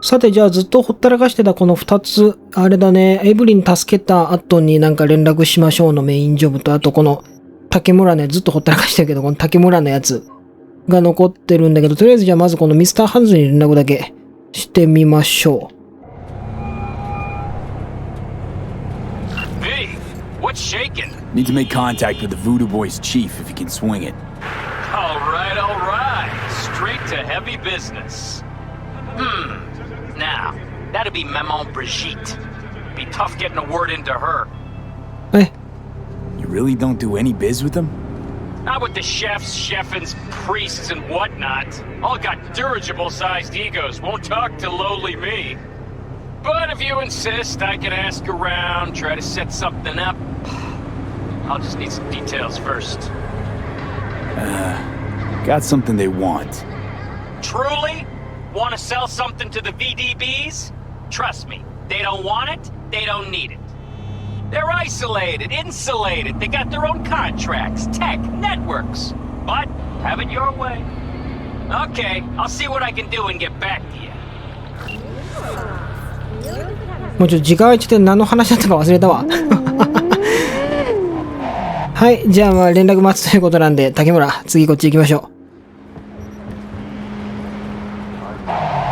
さて、じゃあずっとほったらかしてたこの2つ、あれだね、エブリン助けた後になんか連絡しましょうのメインジョブと、あとこの竹村ね、ずっとほったらかしてるけど、この竹村のやつが残ってるんだけど、とりあえずじゃあまずこのミスターハンズに連絡だけしてみましょう。Hey, what's shaking? Need to make contact with the Voodoo Boys chief if you can swing it. All right. Straight to heavy business. Now, that'd be Maman Brigitte. Be tough getting a word into her. You really don't do any biz with them? Not with the chefs, cheffins, priests, and whatnot. All got dirigible-sized egos, won't talk to lowly me. But if you insist, I can ask around, try to set something up. I'll just need some details first. Got something they want. Truly? Want to sell something to the VDBs? Trust me, they don't want it, they don't need it. They're isolated, insulated, they got their own contracts, tech, networks. But have it your way. Okay, I'll see what I can do and get back to you. もうちょっと時間空いてて何の話だったか忘れたわ。はい、じゃあまあ連絡待つということなんで、竹村、次こっち行きましょう。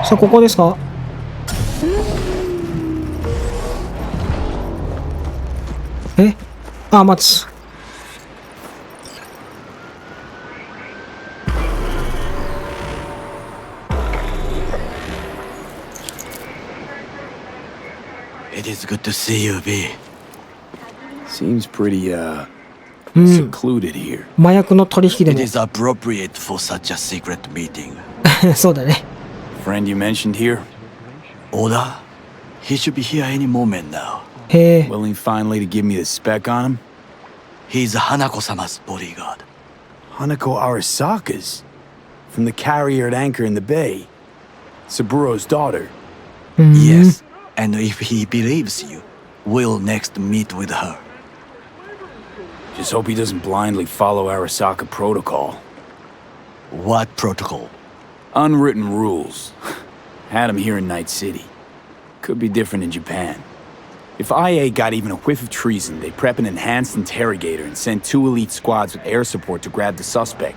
さあ、ここですか？待つ。It is good to see you, B. Seems pretty, secluded here. 麻薬の取引で It も。is appropriate for such a secret meeting. そうだね。Friend you mentioned here? Oda? He should be here any moment now. へえ。Willing finally to give me the spec on him? He's Hanako-sama's bodyguard. Hanako Arasaka's? From the carrier at anchor in the bay. Saburo's daughter. Yes, and if he believes you, we'll next meet with her. Just hope he doesn't blindly follow Arasaka protocol. What protocol? Unwritten rules. Had him here in Night City. Could be different in Japan. If IA got even a whiff of treason, they prep an enhanced interrogator and send 2 elite squads with air support to grab the suspect.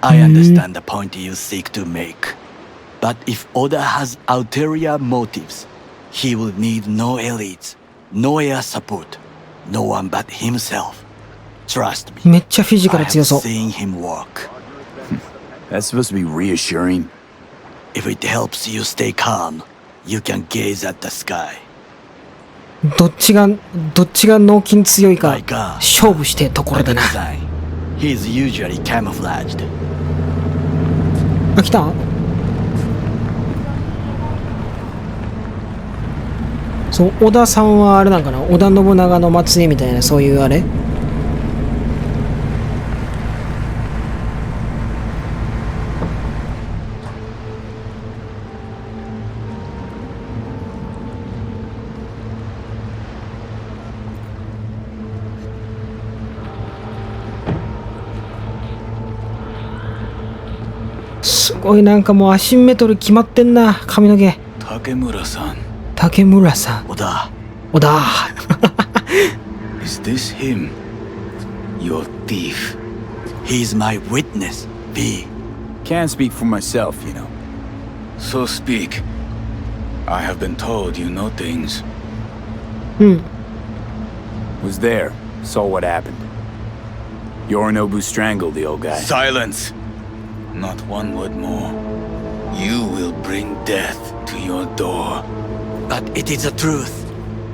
I understand the point you seek to make. But if Oda has ulterior motives, he will need no elites, no air support, no one but himself. Trust me. めっちゃフィジカ I ル強 have そう。 seen him work. That's supposed to be reassuring. If it helps you stay calm, you can gaze at the sky. どっちが脳筋強いか My God. 勝負してところだな。 Design. He is usually camouflaged. あ、来た？そう、織田さんはあれなんかな、織田信長の末裔みたいな、そういうあれ？すごいなんかもうアシンメトル決まってんな、髪の毛。竹村さん。竹村さん。Oda. 織田。Is this him? Your thief. He's my witness, B. Can't speak for myself, you know. So speak. I have been told you know things. Was there. Saw what happened. Yorinobu strangled the old guy. Silence! Not one word more. You will bring death to your door. But it is the truth.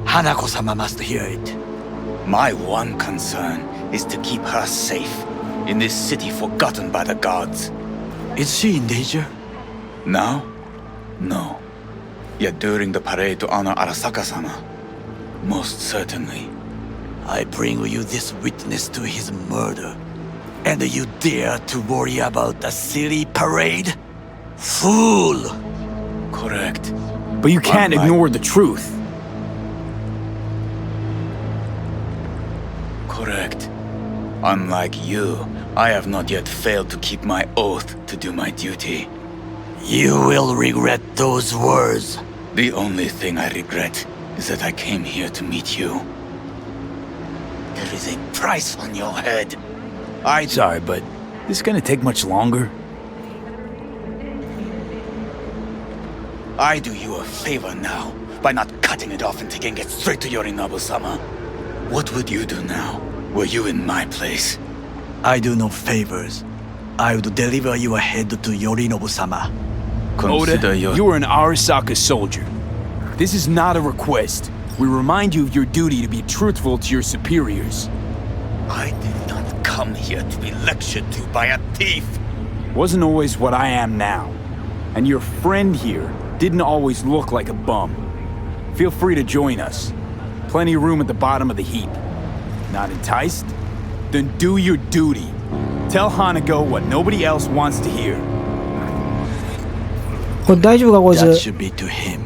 Hanako-sama must hear it. My one concern is to keep her safe in this city forgotten by the gods. Is she in danger? Now? No. Yet during the parade to honor Arasaka-sama, most certainly. I bring you this witness to his murder. And you dare to worry about a silly parade? Fool! Correct. But you can't ignore the truth. Correct. Unlike you, I have not yet failed to keep my oath to do my duty. You will regret those words. The only thing I regret is that I came here to meet you. There is a price on your head. Sorry, but this is gonna take much longer. I do you a favor now by not cutting it off and taking it straight to Yorinobu-sama. What would you do now, were you in my place? I do no favors. I would deliver your head to Yorinobu-sama. Consider Oda, you are an Arasaka soldier. This is not a request. We remind you of your duty to be truthful to your superiors. I did not come here to be lectured to by a thief. Wasn't always what I am now. And your friend here didn't always look like a bum. Feel free to join us. Plenty of room at the bottom of the heap. Not enticed? Then do your duty. Tell Hanako what nobody else wants to hear. これ大丈夫かこい That つ。 should be to him.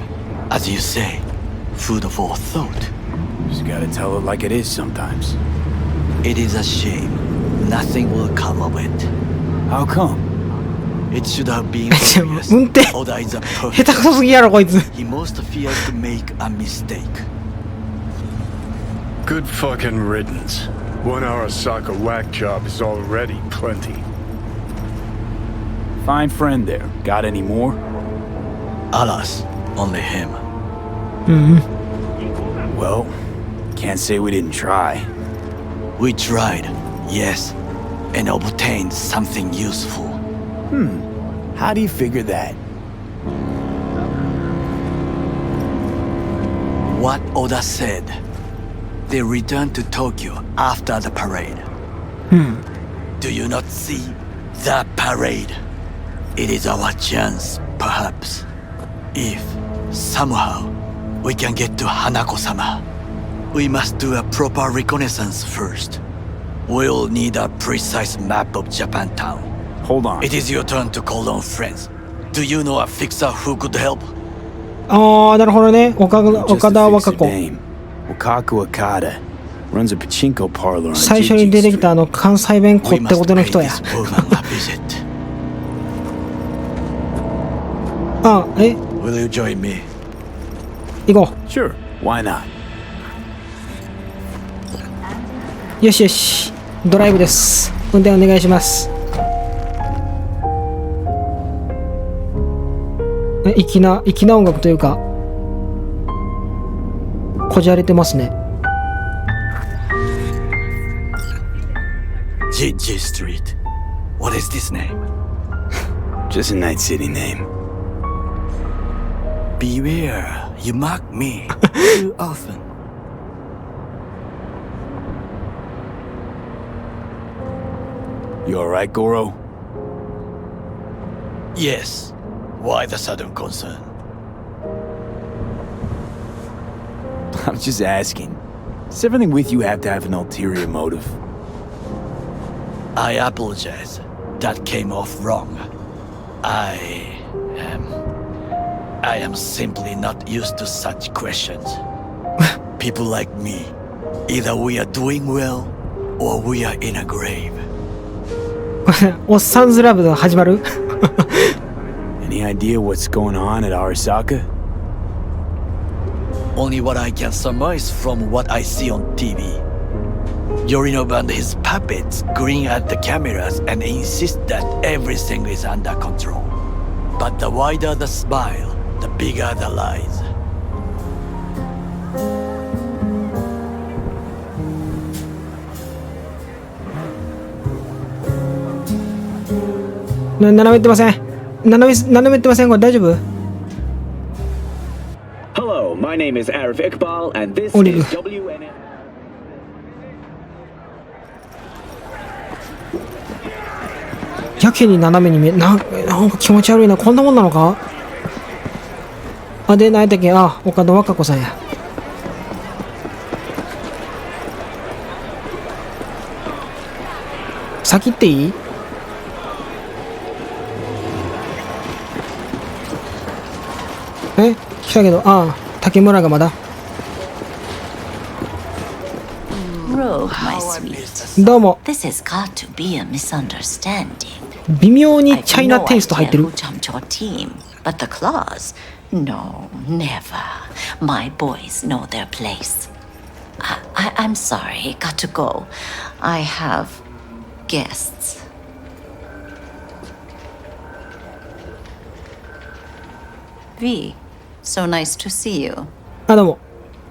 As you say, food for thought. Just gotta tell it like it is sometimes. It is a shame. Nothing will come of it. How come? It should have been obvious. 運転 Oda is a 下 perfect. 手くそすぎやろこいつ。 He most fears to make a mistake. Good fucking riddance. One Arasaka whack job is already plenty. Fine friend there. Got any more? Alas, only him. Well, can't say we didn't try. We tried, yes, and obtained something useful. How do you figure that? What Oda said. They returned to Tokyo after the parade. Do you not see the parade? It is our chance, perhaps. If, somehow, we can get to Hanako-sama, we must do a proper reconnaissance first. We'll need a precise map of Japantown. Hold on. It is your turn to call on friends. Do you know a fixer who could help? ああ、なるほどね。岡 Just 田 to 和 fix 歌 a 子。 name. Wakaku Okada runs a pachinko parlor on 最初に JG 出てきた Street. 関西弁子 We ってこ must との pay 人や。 this woman a visit. あ、Will you join me? 行こ Sure, why not? う。よしよし。ドライブです。運転お願いします。粋な音楽というか、こじゃれてますね。JG Street. What is this name? Just a Night City name. Beware, you mock me too often. You alright, Goro? Yes. Why the sudden concern? I'm just asking. Does everything with you have to have an ulterior motive? I apologize. That came off wrong. I am simply not used to such questions. People like me, either we are doing well or we are in a grave. おっさんずラブ始まる Any idea what's going on at Arasaka? Only what I can surmise from what I see on TV. Yorinobu and his puppets grin at the cameras and insist that everything is under control. But the wider the smile, the bigger the lies.斜めってません。斜めってません。これ大丈夫 Hello, my name is Arif Iqbal, and this Oliver. is WNN. やけに斜めに見えなんか気持ち悪いな。こんなもんなのかあ、で、何やったっけあ、岡田和歌子さんや。先行っていい来たけど、竹村がまだ。 Rogue, my sweet. どうも。 This has got to be a misunderstanding. 微妙にチャイナテイスト入ってる。 Who jumped your team, but the claws? No, never. My boys know their place. I'm sorry, got to go. I have guests. V, so nice to see you. あ、どうも。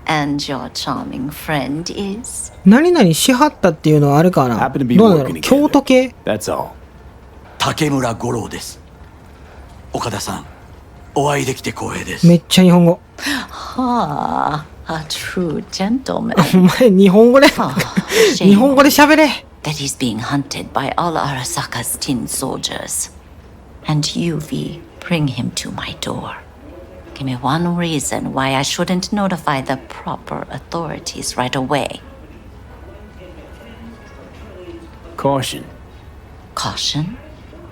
And your charming friend is? 何々しはったっていうのはあれかな。 Happen to be どうなんだろ working う。京都 together. 系 That's all. 竹村五郎です。岡田さん、お会いできて光栄です。めっちゃ日本語。 Ah, a true gentleman. お前日本語で Oh, 日本 shame 語で喋れ。 that he's being hunted by all Arasaka's tin soldiers. And you, V, bring him to my door. Give me one reason why I shouldn't notify the proper authorities right away. Caution. Caution?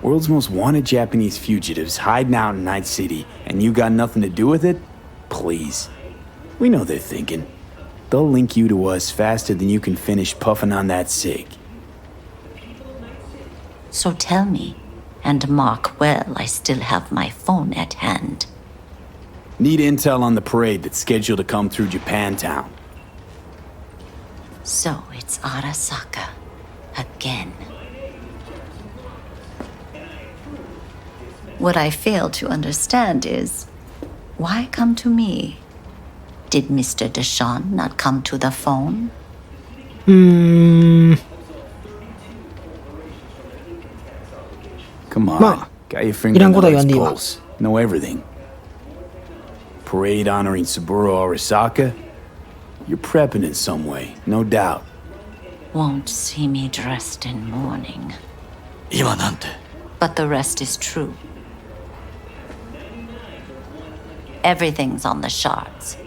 World's most wanted Japanese fugitives hiding out in Night City, and you got nothing to do with it? Please. We know they're thinking. They'll link you to us faster than you can finish puffing on that cig. So tell me, and mark well I still have my phone at hand. Need intel on the parade that's scheduled to come through Japantown. So it's Arasaka. Again. What I fail to understand is, why come to me? Did Mr. Deshawn not come to the phone? Come on. Ma, Got your finger ilang on ko the tayo, Lord's hindi ba? pulse. Know everything. Parade honoring Saburo Arasaka? You're prepping in some way, no doubt. Won't see me dressed in mourning. 今なんて But the rest is true. Everything's on the shards.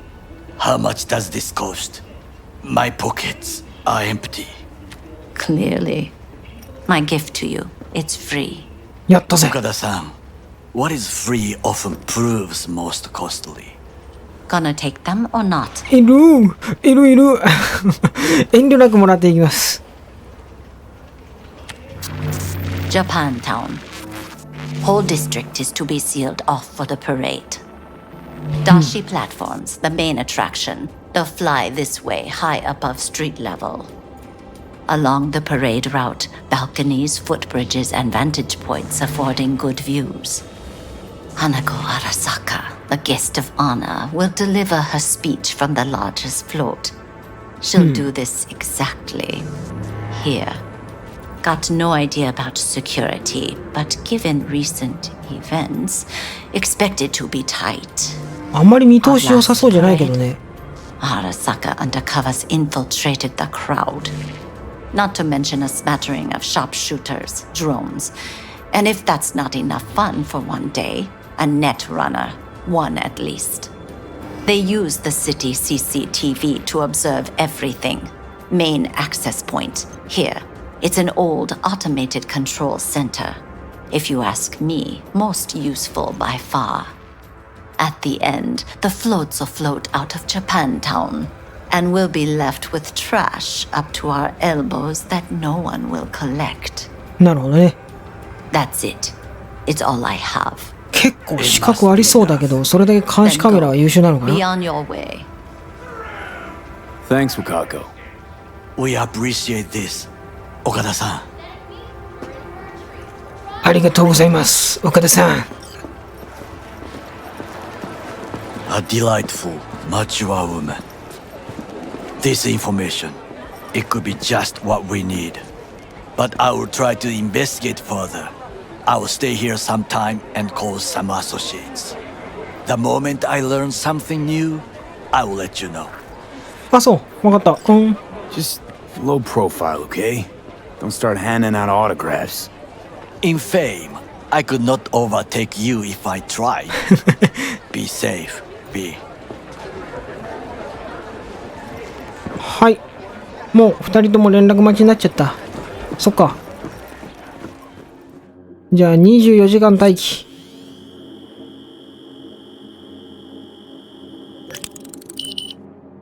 How much does this cost? My pockets are empty. Clearly. My gift to you, it's free. やったぜ。岡田さん、what is free often proves most costly. Gonna take them or not? いるいるいる遠慮なくもらっていきます。 Japantown. Whole district is to be sealed off for the parade. Dashi platforms, the main attraction. They'll fly this way, high above street level. Along the parade route, balconies, footbridges, and vantage points affording good views. Hanako Arasaka, the guest of honor, will deliver her speech from the largest float. She'll do this exactly here. Got no idea about security, but given recent events, expected to be tight. あんまり見通し良さそうじゃないけどね。 Arasaka undercovers infiltrated the crowd. Not to mention a smattering of sharpshooters, drones. And if that's not enough fun for one day, a net runner, one at least. They use the city CCTV to observe everything. Main access point, here. It's an old automated control center. If you ask me, most useful by far. At the end, the floats will float out of Japantown, and we'll be left with trash up to our elbows that no one will collect. なるほどね。 That's it. It's all I have. 結構資格ありそうだけど、それだけ監視カメラは優秀なのか Be な。 on your way. Thanks, Wakako. We appreciate this. 岡田さん。ありがとうございます、岡田さん。 A delightful, mature woman. This information, it could be just what we need. But I will try to investigate further. I will stay here some time and call some associates. The moment I learn something new, I will let you know. あ、そう、わかった。うん。 Just low profile, okay? Don't start handing out autographs. In fame, I could not overtake you if I tried. Be safe, B. はい。もう2人とも連絡待ちになっちゃった。そっか。じゃあ24時間待機。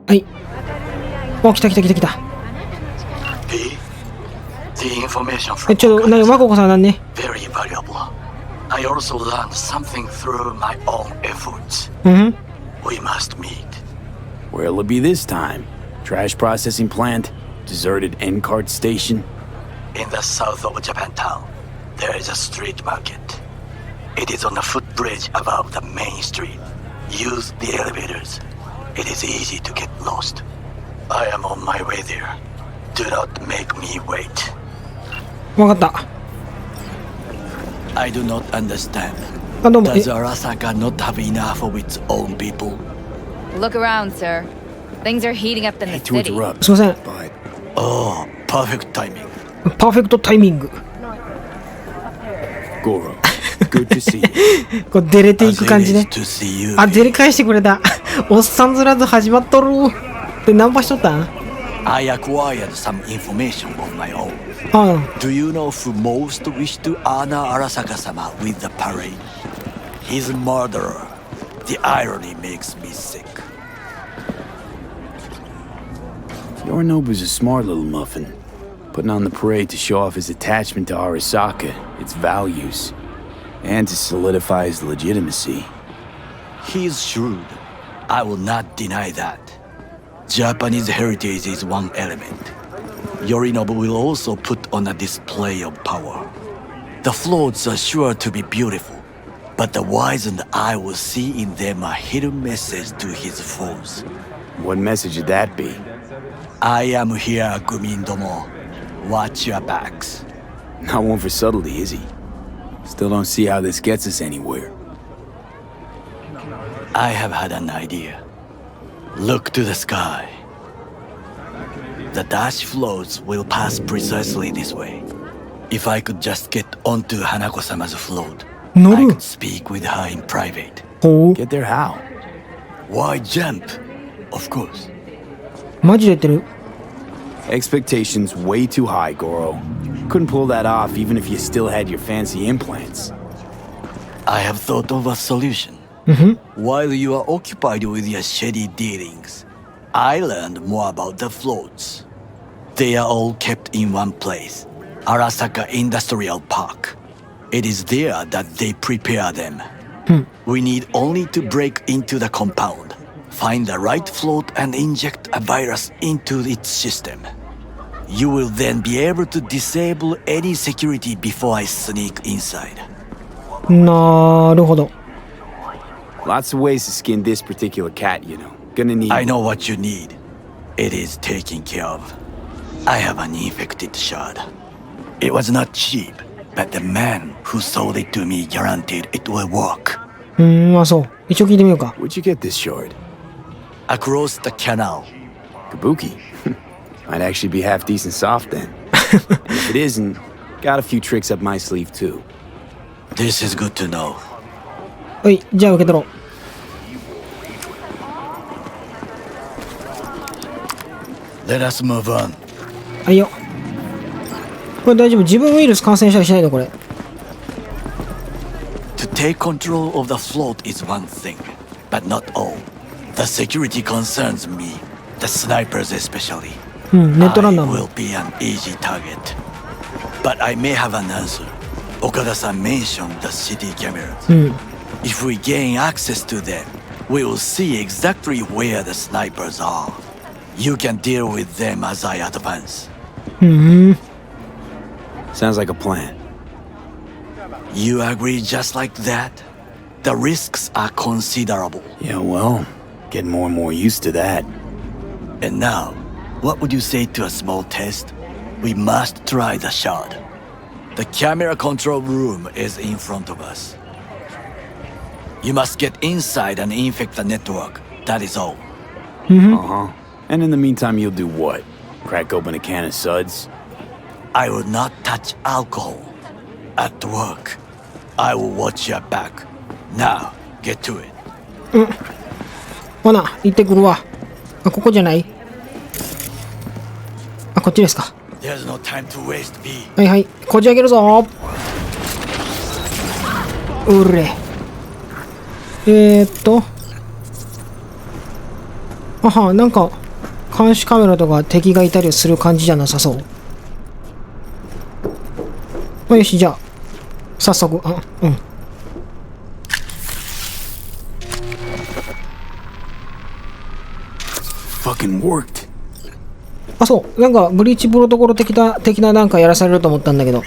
はい。お、来た来た来た来た。 B, the information from ちょっと、なに、和子さんなんね。 very valuable. I also learned something through my own efforts. うん。 We must meet. Where'll it be this time? Trash processing plant? Deserted end cart station? In the south of Japantown, there is a street market. It is on a footbridge above the main street. Use the elevators. It is easy to get lost. I am on my way there. Do not make me wait. わかった。 I do not understand. あ、どうも。 Does Arasaka not have enough of its own people? Look around, sir. Things are heating up in the Hate to city. interrupt, すいません。 but Oh, perfect timing. パーフェクトタイミング。 Goro, good to see you. こう、出れていく感じ As ね it。is to see you. あ、出れ返してくれた。おっさんずラブ始まっとる。で、ナンパしとったん？ I acquired some information of my own. あ Do you know who most wish to honor Arasaka-sama with the parade? He's a murderer. The irony makes me sick. Yorinobu's a smart little muffin, putting on the parade to show off his attachment to Arasaka, its values, and to solidify his legitimacy. He's shrewd. I will not deny that. Japanese heritage is one element. Yorinobu will also put on a display of power. The floats are sure to be beautiful, but the wizened eye will see in them a hidden message to his foes. What message would that be? I am here, Gumindomo. Watch your backs. Not one for subtlety, is he? Still don't see how this gets us anywhere. I have had an idea. Look to the sky. The dash floats will pass precisely this way. If I could just get onto Hanako-sama's float, I 乗る。 could speak with her in private. ほう。 Get there how? Why jump? Of course. マジで言ってる。 Expectations way too high, Goro. Couldn't pull that off even if you still had your fancy implants. I have thought of a solution. While you are occupied with your shady dealings, I learned more about the floats. They are all kept in one place, Arasaka Industrial Park. It is there that they prepare them. We need only to break into the compound, find the right float and inject a virus into its system. You will then be able to disable any security before I sneak inside. なるほど。 Lots of ways to skin this particular cat, you know. Gonna need. I know what you need. It is taken care of. I have an infected shard. It was not cheap, but the man who sold it to me guaranteed it will work. あ、そう。一応聞いてみようか。 Where'd you get this shard? Across the canal. Kabuki. Might actually be half decent soft then. And if it isn't, got a few tricks up my sleeve too. This is good to know. はい、じゃあ受け取ろう。 Let us move on. はいよ。これ大丈夫？自分ウイルス感染したりしないのこれ。 To take control of the float is one thing, but not all. The security concerns me, the snipers especially. うん、ネットラン I ナーも。 will be an easy target. But I may have an answer. Okada-san mentioned the city cameras. うん。 If we gain access to them, we will see exactly where the snipers are. You can deal with them as I advance. うん。 Sounds like a plan. You agree just like that? The risks are considerable. Yeah, well, getting more and more used to that. And now, what would you say to a small test? We must try the shard. The camera control room is in front of us. You must get inside and infect the network. That is all. Uh-huh. And in the meantime, you'll do what? Crack open a can of suds? I will not touch alcohol. At work, I will watch your back. Now, get to it. ほな、行ってくるわ。あ、ここじゃない？あ、こっちですか。 There's no time to waste, B. はいはい、こじ開けるぞ。うれ。あは、なんか監視カメラとか敵がいたりする感じじゃなさそう。まあ、よし、じゃあ早速、あ、うん、fucking worked. あ、そう。なんか、ブリーチプロトコル的ななんかやらされると思ったんだけど。ま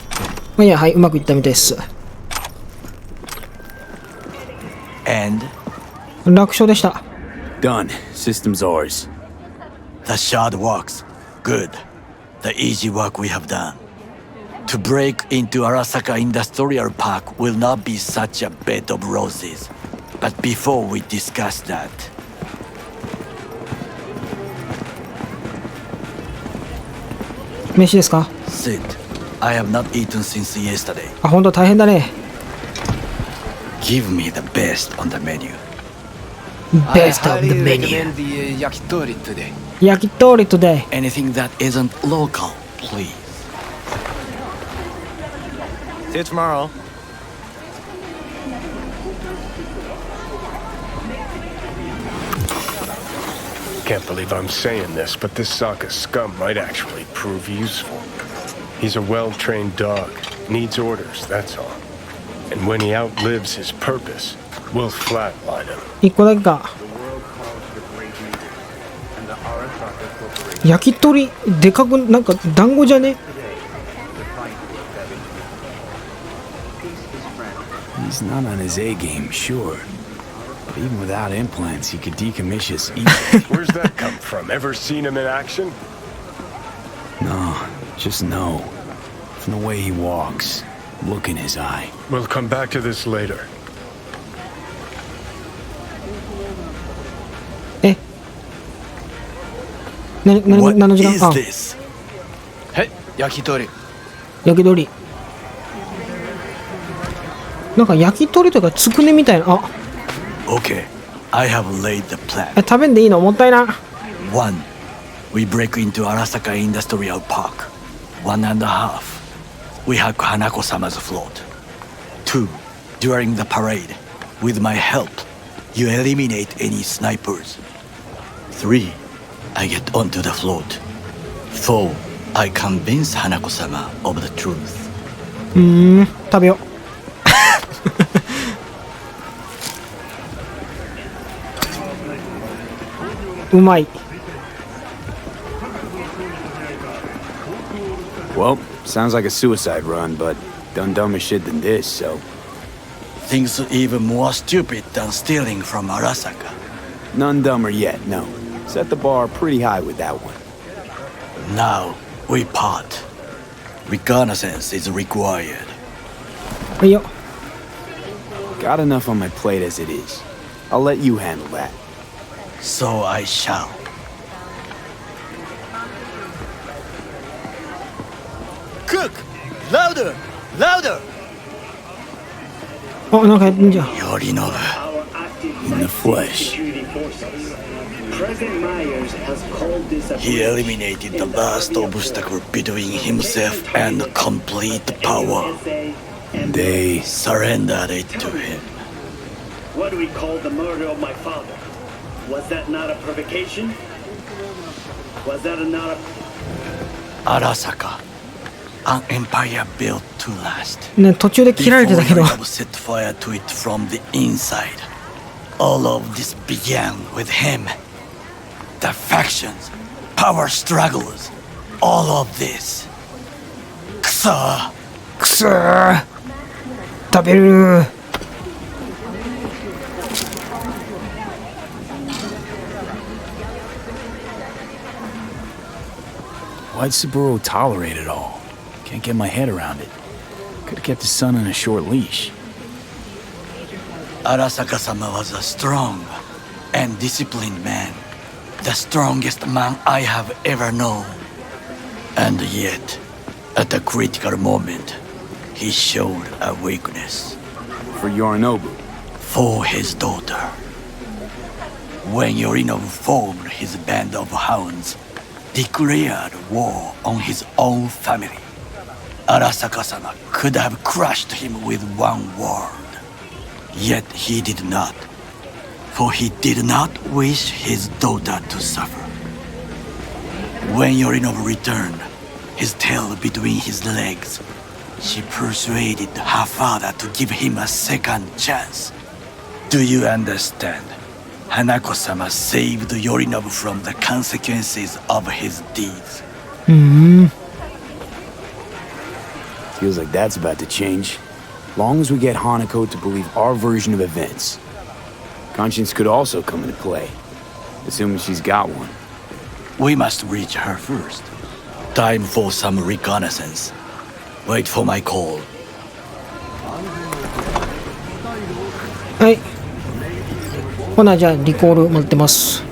あいいや、はい、うまくいったみたいです。And 楽勝でした。Done. System's ours. the shard works. Good. The easy work we have done. To break into Arasaka Industrial Park will not be such a bed of roses. But before we discuss that, 飯ですか？ sit. I have not eaten since yesterday. あ、ほんと大変だね。Give me the best on the menu. Best of the menu. the yakitori today. 焼き鳥 today. Anything that isn't local, please. See you tomorrow. Can't believe I'm saying this, but this Sokka scum might actually prove useful. He's a well-trained dog. Needs orders, that's all. And when he outlives his purpose, we'll flatline him. 一個だけか。焼き鳥でかくなんか団子じゃね？ He's not on his A game, sure. But even without implants, he could decommission us easily. Where's that come from? Ever seen him in action? No, just no. From the way he walks, look in his eye. We'll come back to this later. え？何 What の時間？ is あ、 this? Hey, yakitori. 焼き鳥。なんか焼き鳥とかつくねみたいな。あ、 Okay, I have laid the plan. 食べんでいいの？もったいな。 1. We break into Arasaka Industrial Park. 1.5. We hack Hanako-sama's float. 2. During the parade, with my help, you eliminate any snipers. 3. I get onto the float. 4. I convince Hanako-sama of the truth. 食べよう。うまい。 Well, sounds like a suicide run, but done dumber shit than this, so. Things even more stupid than stealing from Arasaka. None dumber yet, no. Set the bar pretty high with that one. Now, we part. Reconnaissance is required. はいよ。 Got enough on my plate as it is. I'll let you handle that. So I shall. Cook! Louder! Louder! あ、なんかやってんじゃん。 Yorinobu. In the flesh. President Myers has called this a He eliminated the last obstacle between himself and complete power. They Surrendered it to him. What do we call the murder of my father? Was that not a provocation? Was that not a... Arasaka. An empire built to last. ね、途中で切られてたけど。 Before Yorinobu set fire to it from the inside. All of this began with him. The factions, power struggles, all of this. くそー。くそー。食べる。 Why'd Saburo tolerate it all? Can't get my head around it. Could've kept his son on a short leash. Arasaka-sama was a strong and disciplined man. The strongest man I have ever known. And yet, at a critical moment, he showed a weakness. For Yorinobu. For his daughter. When Yorinobu formed his band of hounds, declared war on his own family, Arasaka-sama could have crushed him with one word. Yet he did not, for he did not wish his daughter to suffer. When Yorinobu returned, his tail between his legs, she persuaded her father to give him a second chance. Do you understand? Hanako-sama saved Yorinobu from the consequences of his deeds. Feels like that's about to change. Long as we get Hanako to believe our version of events. Conscience could also come into play, assuming she's got one. We must reach her first. Time for some reconnaissance. Wait for my call. はい。ほな、じゃあ、リコール待ってます。